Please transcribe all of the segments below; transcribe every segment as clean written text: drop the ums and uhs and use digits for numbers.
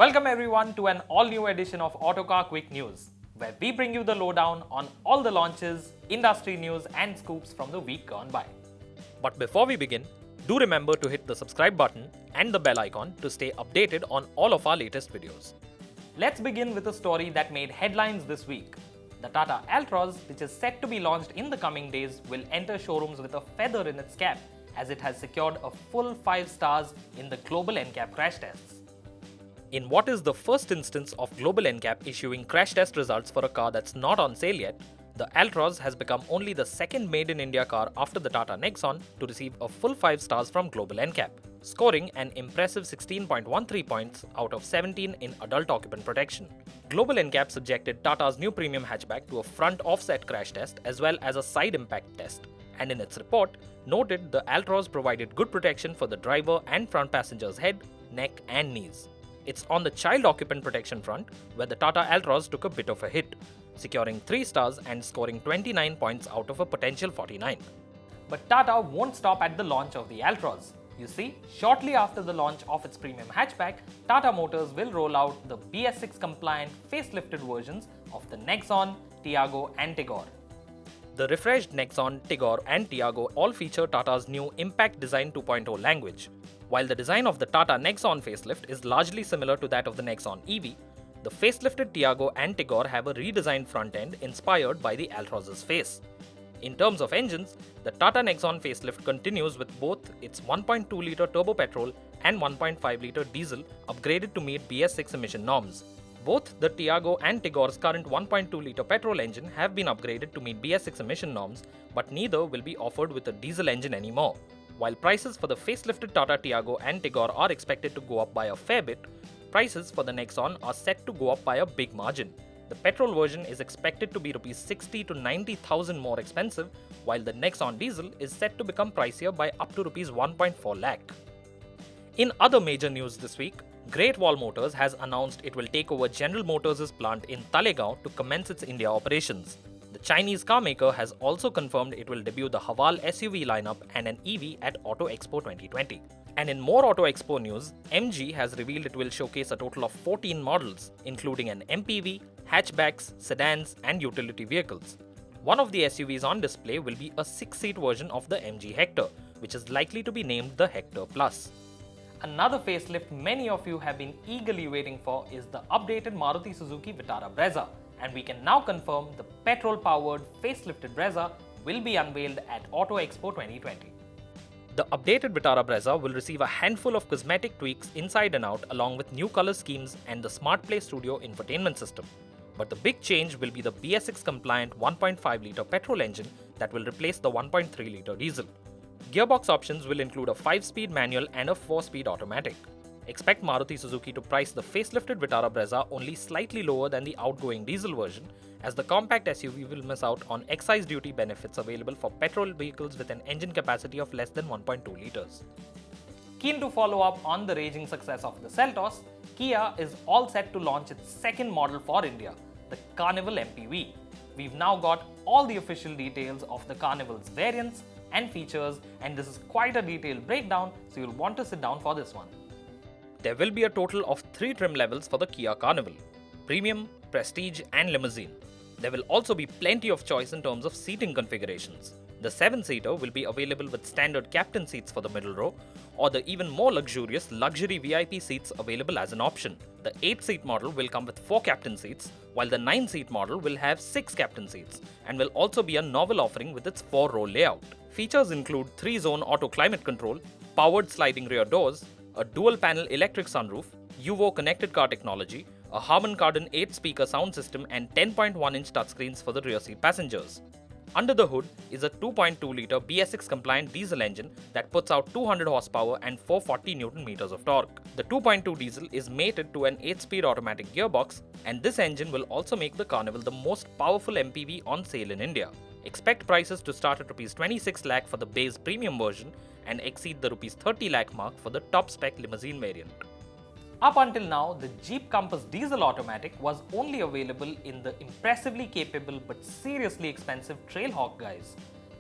Welcome everyone to an all-new edition of Autocar Quick News, where we bring you the lowdown on all the launches, industry news and scoops from the week gone by. But before we begin, do remember to hit the subscribe button and the bell icon to stay updated on all of our latest videos. Let's begin with a story that made headlines this week. The Tata Altroz, which is set to be launched in the coming days, will enter showrooms with a feather in its cap, as it has secured a full 5 stars in the Global NCAP crash tests. In what is the first instance of Global NCAP issuing crash test results for a car that's not on sale yet, the Altroz has become only the second made-in-India car after the Tata Nexon to receive a full 5 stars from Global NCAP, scoring an impressive 16.13 points out of 17 in adult occupant protection. Global NCAP subjected Tata's new premium hatchback to a front offset crash test as well as a side impact test, and in its report, noted the Altroz provided good protection for the driver and front passenger's head, neck and knees. It's on the child occupant protection front where the Tata Altroz took a bit of a hit, securing 3 stars and scoring 29 points out of a potential 49. But Tata won't stop at the launch of the Altroz. You see, shortly after the launch of its premium hatchback, Tata Motors will roll out the BS6 compliant facelifted versions of the Nexon, Tiago and Tigor. The refreshed Nexon, Tigor and Tiago all feature Tata's new Impact Design 2.0 language. While the design of the Tata Nexon facelift is largely similar to that of the Nexon EV, the facelifted Tiago and Tigor have a redesigned front end inspired by the Altroz's face. In terms of engines, the Tata Nexon facelift continues with both its 1.2-litre turbo petrol and 1.5-litre diesel upgraded to meet BS6 emission norms. Both the Tiago and Tigor's current 1.2-litre petrol engine have been upgraded to meet BS6 emission norms, but neither will be offered with a diesel engine anymore. While prices for the facelifted Tata Tiago and Tigor are expected to go up by a fair bit, prices for the Nexon are set to go up by a big margin. The petrol version is expected to be Rs 60 to 90,000 more expensive, while the Nexon diesel is set to become pricier by up to Rs 1.4 lakh. In other major news this week, Great Wall Motors has announced it will take over General Motors' plant in Talegaon to commence its India operations. The Chinese carmaker has also confirmed it will debut the Haval SUV lineup and an EV at Auto Expo 2020. And in more Auto Expo news, MG has revealed it will showcase a total of 14 models, including an MPV, hatchbacks, sedans and utility vehicles. One of the SUVs on display will be a 6-seat version of the MG Hector, which is likely to be named the Hector Plus. Another facelift many of you have been eagerly waiting for is the updated Maruti Suzuki Vitara Brezza, and we can now confirm the petrol-powered facelifted Brezza will be unveiled at Auto Expo 2020. The updated Vitara Brezza will receive a handful of cosmetic tweaks inside and out along with new color schemes and the Smart Play Studio infotainment system. But the big change will be the BS6 compliant 1.5-litre petrol engine that will replace the 1.3-litre diesel. Gearbox options will include a 5-speed manual and a 4-speed automatic. Expect Maruti Suzuki to price the facelifted Vitara Brezza only slightly lower than the outgoing diesel version, as the compact SUV will miss out on excise duty benefits available for petrol vehicles with an engine capacity of less than 1.2 litres. Keen to follow up on the raging success of the Seltos, Kia is all set to launch its second model for India, the Carnival MPV. We've now got all the official details of the Carnival's variants and features, and this is quite a detailed breakdown, so you'll want to sit down for this one. There will be a total of 3 trim levels for the Kia Carnival: Premium, Prestige and Limousine. There will also be plenty of choice in terms of seating configurations. The 7-seater will be available with standard captain seats for the middle row, or the even more luxurious luxury VIP seats available as an option. The 8-seat model will come with 4 captain seats, while the 9-seat model will have 6 captain seats, and will also be a novel offering with its 4-row layout. Features include 3-zone auto climate control, powered sliding rear doors, a dual-panel electric sunroof, UVO connected car technology, a Harman Kardon 8-speaker sound system and 10.1-inch touchscreens for the rear seat passengers. Under the hood is a 2.2-litre BS6 compliant diesel engine that puts out 200 horsepower and 440 Nm of torque. The 2.2 diesel is mated to an 8-speed automatic gearbox, and this engine will also make the Carnival the most powerful MPV on sale in India. Expect prices to start at Rs 26 lakh for the base premium version and exceed the Rs 30 lakh mark for the top spec limousine variant. Up until now, the Jeep Compass Diesel Automatic was only available in the impressively capable but seriously expensive Trailhawk guise.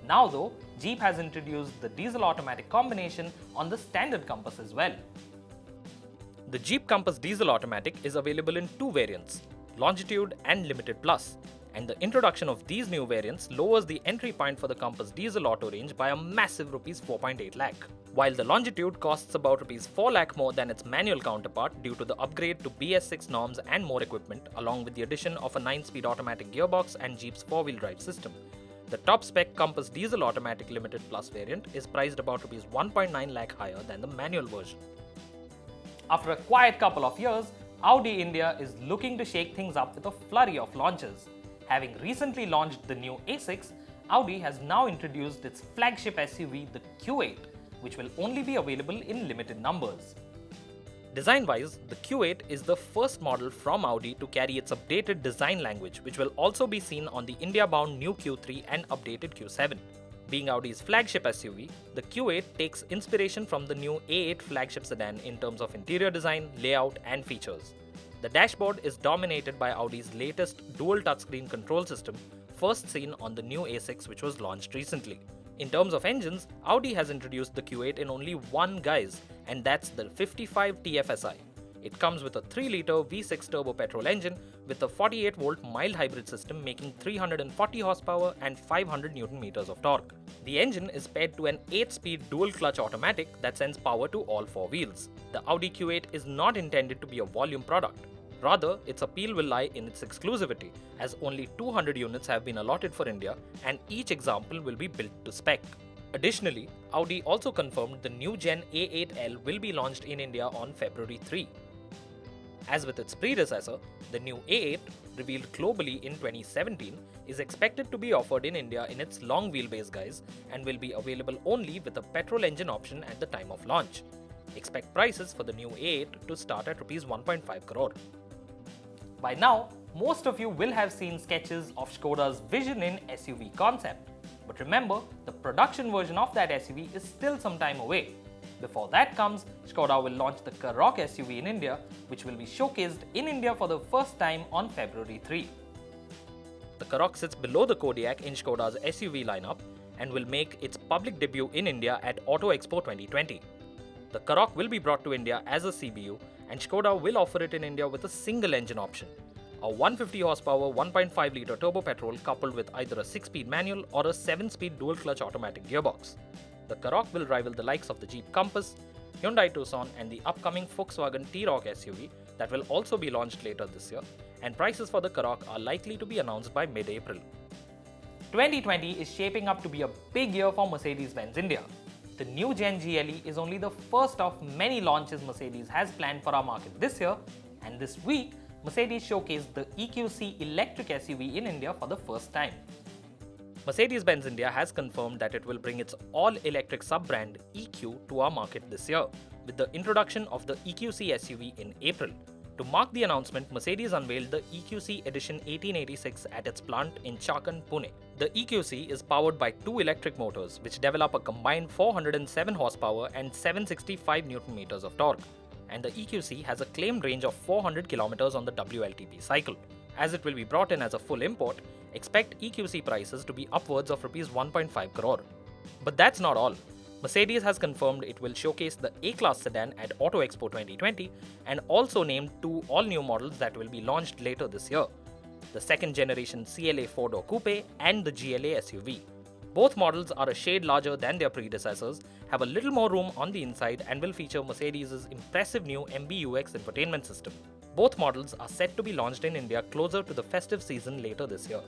Now though, Jeep has introduced the diesel automatic combination on the standard Compass as well. The Jeep Compass Diesel Automatic is available in two variants, Longitude and Limited Plus, and the introduction of these new variants lowers the entry point for the Compass Diesel Auto range by a massive Rs 4.8 lakh. While the Longitude costs about Rs 4 lakh more than its manual counterpart due to the upgrade to BS6 norms and more equipment, along with the addition of a 9-speed automatic gearbox and Jeep's 4-wheel drive system. The top-spec Compass Diesel Automatic Limited Plus variant is priced about Rs 1.9 lakh higher than the manual version. After a quiet couple of years, Audi India is looking to shake things up with a flurry of launches. Having recently launched the new A6, Audi has now introduced its flagship SUV, the Q8, which will only be available in limited numbers. Design-wise, the Q8 is the first model from Audi to carry its updated design language, which will also be seen on the India-bound new Q3 and updated Q7. Being Audi's flagship SUV, the Q8 takes inspiration from the new A8 flagship sedan in terms of interior design, layout, and features. The dashboard is dominated by Audi's latest dual touchscreen control system, first seen on the new A6, which was launched recently. In terms of engines, Audi has introduced the Q8 in only one guise, and that's the 55 TFSI. It comes with a 3-litre V6 turbo petrol engine with a 48-volt mild hybrid system making 340 horsepower and 500 Nm of torque. The engine is paired to an 8-speed dual-clutch automatic that sends power to all four wheels. The Audi Q8 is not intended to be a volume product. Rather, its appeal will lie in its exclusivity, as only 200 units have been allotted for India and each example will be built to spec. Additionally, Audi also confirmed the new Gen A8L will be launched in India on February 3. As with its predecessor, the new A8, revealed globally in 2017, is expected to be offered in India in its long wheelbase guise and will be available only with a petrol engine option at the time of launch. Expect prices for the new A8 to start at Rs 1.5 crore. By now, most of you will have seen sketches of Skoda's vision in SUV concept. But remember, the production version of that SUV is still some time away. Before that comes, Skoda will launch the Karoq SUV in India, which will be showcased in India for the first time on February 3. The Karoq sits below the Kodiaq in Skoda's SUV lineup and will make its public debut in India at Auto Expo 2020. The Karoq will be brought to India as a CBU, and Skoda will offer it in India with a single engine option, a 150 horsepower 1.5-litre turbo petrol coupled with either a 6-speed manual or a 7-speed dual-clutch automatic gearbox. The Karoq will rival the likes of the Jeep Compass, Hyundai Tucson and the upcoming Volkswagen T-Roc SUV that will also be launched later this year, and prices for the Karoq are likely to be announced by mid-April. 2020 is shaping up to be a big year for Mercedes-Benz India. The new Gen GLE is only the first of many launches Mercedes has planned for our market this year, and this week, Mercedes showcased the EQC electric SUV in India for the first time. Mercedes-Benz India has confirmed that it will bring its all-electric sub-brand EQ to our market this year, with the introduction of the EQC SUV in April. To mark the announcement, Mercedes unveiled the EQC Edition 1886 at its plant in Chakan, Pune. The EQC is powered by two electric motors, which develop a combined 407 horsepower and 765 Nm of torque, and the EQC has a claimed range of 400 km on the WLTP cycle. As it will be brought in as a full import, expect EQC prices to be upwards of Rs 1.5 crore. But that's not all. Mercedes has confirmed it will showcase the A-Class sedan at Auto Expo 2020 and also named two all-new models that will be launched later this year, the second-generation CLA 4-door coupe and the GLA SUV. Both models are a shade larger than their predecessors, have a little more room on the inside and will feature Mercedes' impressive new MBUX infotainment system. Both models are set to be launched in India closer to the festive season later this year.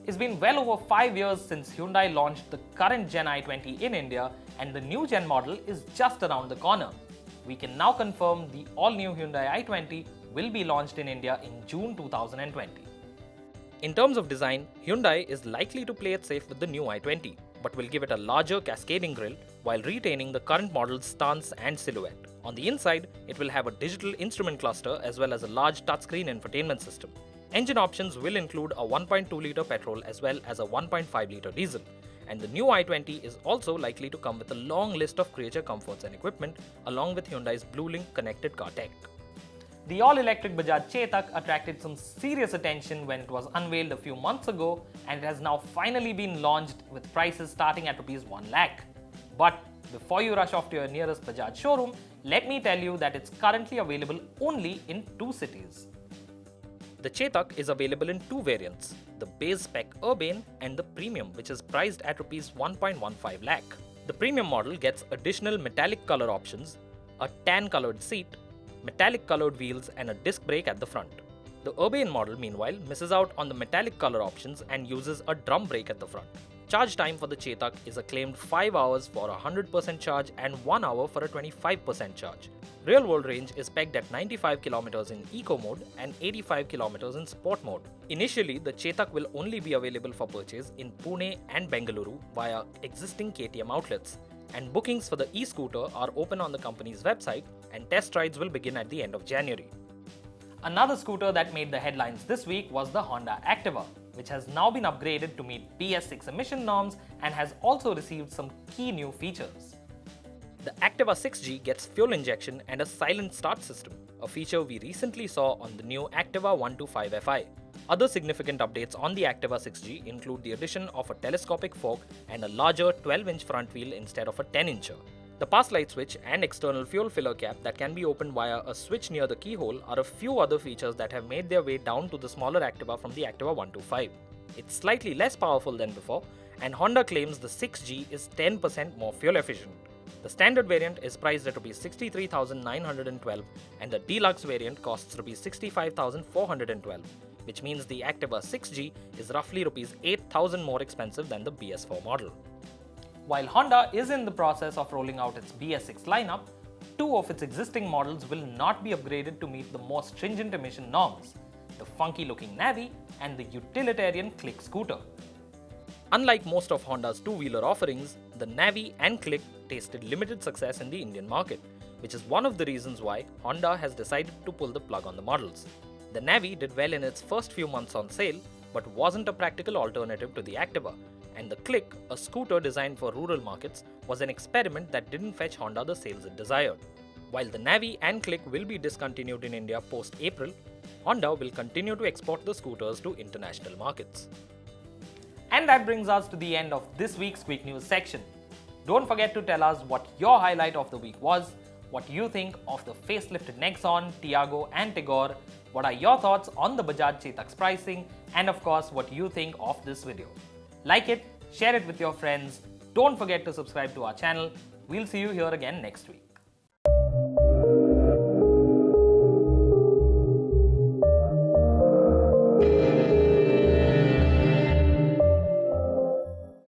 It's been well over 5 years since Hyundai launched the current Gen i20 in India, and the new Gen model is just around the corner. We can now confirm the all-new Hyundai i20 will be launched in India in June 2020. In terms of design, Hyundai is likely to play it safe with the new i20, but will give it a larger cascading grille while retaining the current model's stance and silhouette. On the inside, it will have a digital instrument cluster as well as a large touchscreen infotainment system. Engine options will include a 1.2-litre petrol as well as a 1.5-litre diesel, and the new i20 is also likely to come with a long list of creature comforts and equipment along with Hyundai's BlueLink connected car tech. The all-electric Bajaj Chetak attracted some serious attention when it was unveiled a few months ago, and it has now finally been launched with prices starting at Rs 1 lakh. But before you rush off to your nearest Bajaj showroom, let me tell you that it's currently available only in 2 cities. The Chetak is available in 2 variants, the base spec Urbane and the Premium, which is priced at Rs 1.15 lakh. The Premium model gets additional metallic color options, a tan colored seat, metallic colored wheels and a disc brake at the front. The Urbane model meanwhile misses out on the metallic color options and uses a drum brake at the front. Charge time for the Chetak is a claimed 5 hours for a 100% charge and 1 hour for a 25% charge. Real world range is pegged at 95 km in Eco mode and 85 km in Sport mode. Initially, the Chetak will only be available for purchase in Pune and Bengaluru via existing KTM outlets, and bookings for the e-scooter are open on the company's website and test rides will begin at the end of January. Another scooter that made the headlines this week was the Honda Activa, which has now been upgraded to meet BS6 emission norms and has also received some key new features. The Activa 6G gets fuel injection and a silent start system, a feature we recently saw on the new Activa 125 Fi. Other significant updates on the Activa 6G include the addition of a telescopic fork and a larger 12-inch front wheel instead of a 10-incher. The pass light switch and external fuel filler cap that can be opened via a switch near the keyhole are a few other features that have made their way down to the smaller Activa from the Activa 125. It's slightly less powerful than before, and Honda claims the 6G is 10% more fuel efficient. The standard variant is priced at Rs 63,912 and the deluxe variant costs Rs 65,412, which means the Activa 6G is roughly Rs 8,000 more expensive than the BS4 model. While Honda is in the process of rolling out its BS6 lineup, 2 of its existing models will not be upgraded to meet the more stringent emission norms, the funky-looking Navi and the utilitarian Click scooter. Unlike most of Honda's two-wheeler offerings, the Navi and Click tasted limited success in the Indian market, which is one of the reasons why Honda has decided to pull the plug on the models. The Navi did well in its first few months on sale, but wasn't a practical alternative to the Activa, and the Click, a scooter designed for rural markets, was an experiment that didn't fetch Honda the sales it desired. While the Navi and Click will be discontinued in India post-April, Honda will continue to export the scooters to international markets. And that brings us to the end of this week's Quick News section. Don't forget to tell us what your highlight of the week was, what you think of the facelifted Nexon, Tiago and Tigor, what are your thoughts on the Bajaj Chetak's pricing, and of course what you think of this video. Like it, share it with your friends, don't forget to subscribe to our channel. We'll see you here again next week.